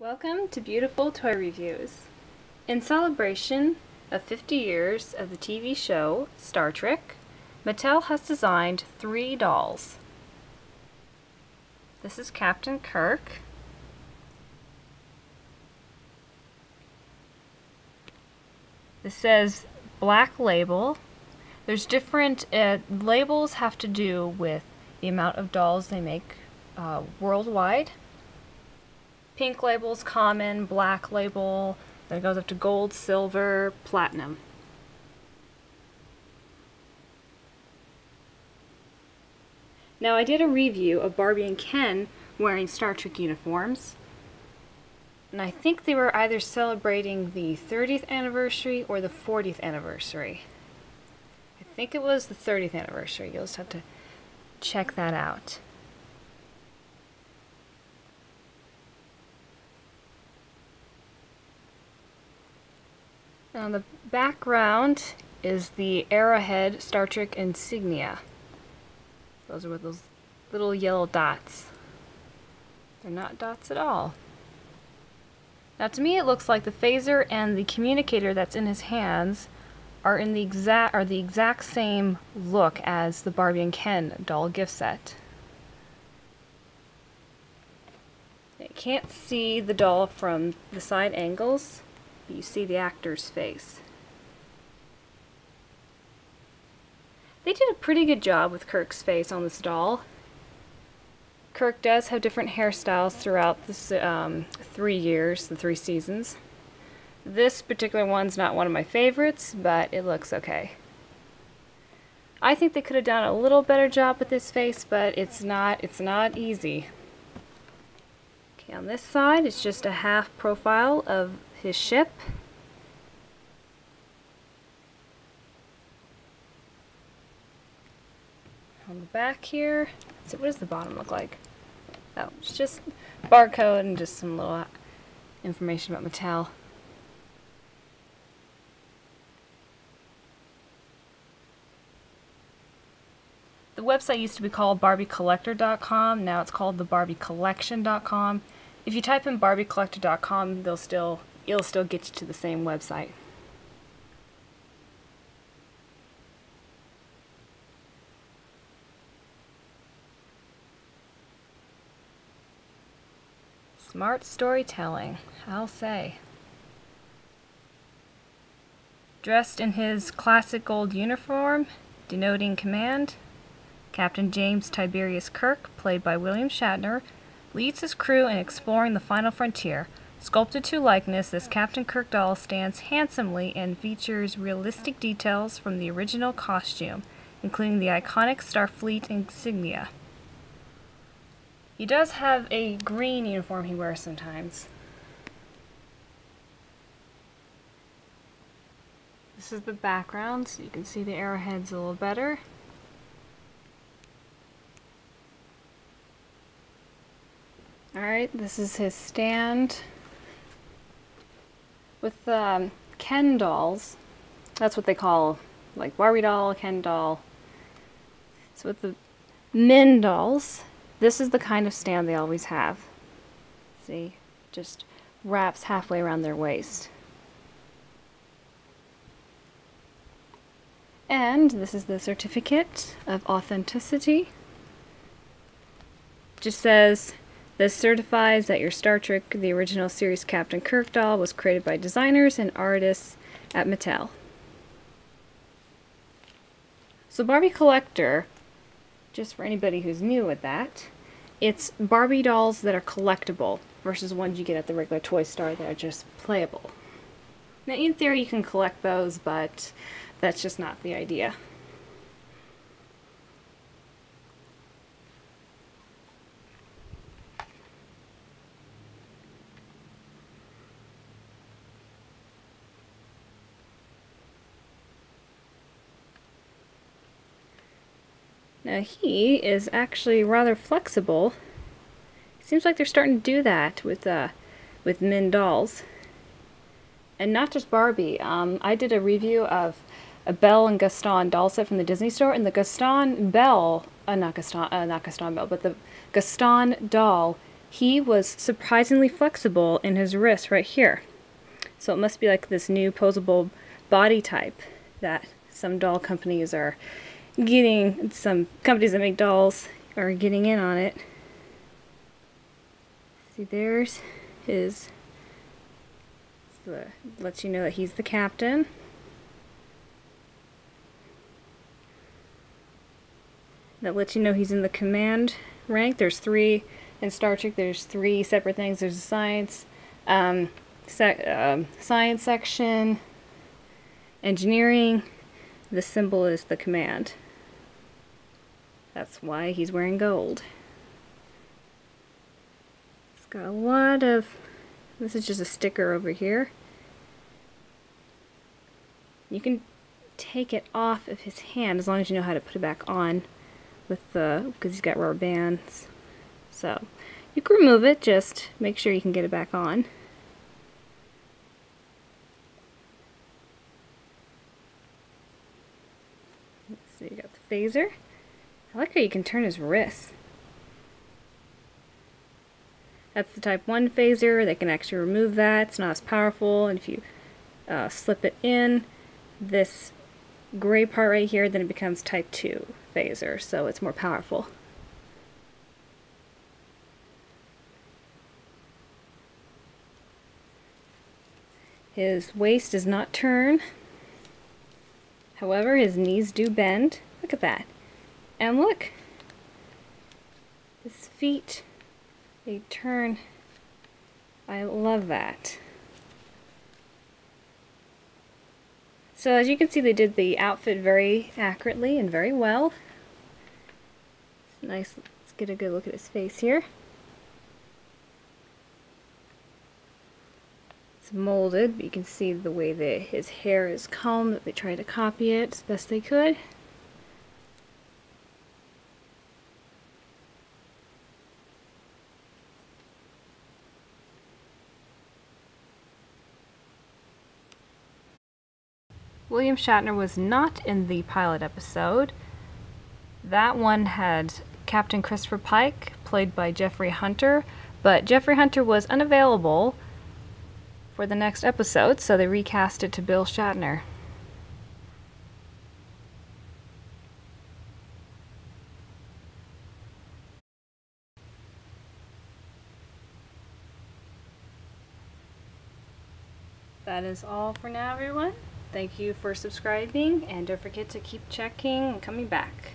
Welcome to Beautiful Toy Reviews. In celebration of 50 years of the TV show Star Trek, Mattel has designed 3 dolls. This is Captain Kirk. This says Black Label. There's different labels have to do with the amount of dolls they make worldwide. Pink label's common, black label, then it goes up to gold, silver, platinum. Now I did a review of Barbie and Ken wearing Star Trek uniforms, and I think they were either celebrating the 30th anniversary or the 40th anniversary. I think it was the 30th anniversary. You'll just have to check that out. Now the background is the Arrowhead Star Trek insignia. Those are with those little yellow dots. They're not dots at all. Now to me it looks like the phaser and the communicator that's in his hands are the exact same look as the Barbie and Ken doll gift set. You can't see the doll from the side angles. You see the actor's face. They did a pretty good job with Kirk's face on this doll. Kirk does have different hairstyles throughout the 3 years, the 3 seasons. This particular one's not one of my favorites, but it looks okay. I think they could have done a little better job with this face, but it's not easy. Okay, on this side, it's just a half profile of his ship. On the back here, so what does the bottom look like? Oh, it's just barcode and just some little information about Mattel. The website used to be called BarbieCollector.com. Now it's called the BarbieCollection.com. If you type in BarbieCollector.com, it'll still get you to the same website. Smart storytelling, I'll say. Dressed in his classic gold uniform, denoting command, Captain James Tiberius Kirk, played by William Shatner, leads his crew in exploring the final frontier. Sculpted to likeness, this Captain Kirk doll stands handsomely and features realistic details from the original costume, including the iconic Starfleet insignia. He does have a green uniform he wears sometimes. This is the background, so you can see the arrowheads a little better. Alright, this is his stand. With Ken dolls, that's what they call, like Barbie doll, Ken doll. So with the men dolls, this is the kind of stand they always have. See, just wraps halfway around their waist. And this is the certificate of authenticity. Just says, this certifies that your Star Trek, the original series Captain Kirk doll, was created by designers and artists at Mattel. So Barbie Collector, just for anybody who's new with that, it's Barbie dolls that are collectible versus ones you get at the regular toy store that are just playable. Now in theory you can collect those, but that's just not the idea. Now he is actually rather flexible. Seems like they're starting to do that with men dolls. And not just Barbie. I did a review of a Belle and Gaston doll set from the Disney store, and the Gaston Belle, not Gaston Belle, but the Gaston doll he was surprisingly flexible in his wrist right here. So it must be like this new posable body type that some doll companies are getting, some companies that make dolls are getting in on it. See, there's his, lets you know that he's the captain. That lets you know he's in the command rank. There's three, in Star Trek there's three separate things. There's a science, science section, engineering. The symbol is the command. That's why he's wearing gold. It's got a lot of, this is just a sticker over here. You can take it off of his hand as long as you know how to put it back on with the, because he's got rubber bands. So you can remove it, just make sure you can get it back on. So you got the phaser. I like how you can turn his wrists. That's the type 1 phaser. They can actually remove that. It's not as powerful. And if you slip it in, this gray part right here, then it becomes type 2 phaser. So it's more powerful. His waist does not turn. However, his knees do bend. Look at that. And look, his feet, they turn. I love that. So as you can see, they did the outfit very accurately and very well. Nice, let's get a good look at his face here. It's molded, but you can see the way that his hair is combed, that they tried to copy it as best they could. William Shatner was not in the pilot episode. That one had Captain Christopher Pike, played by Jeffrey Hunter, but Jeffrey Hunter was unavailable for the next episode, so they recast it to Bill Shatner. That is all for now, everyone. Thank you for subscribing, and don't forget to keep checking and coming back.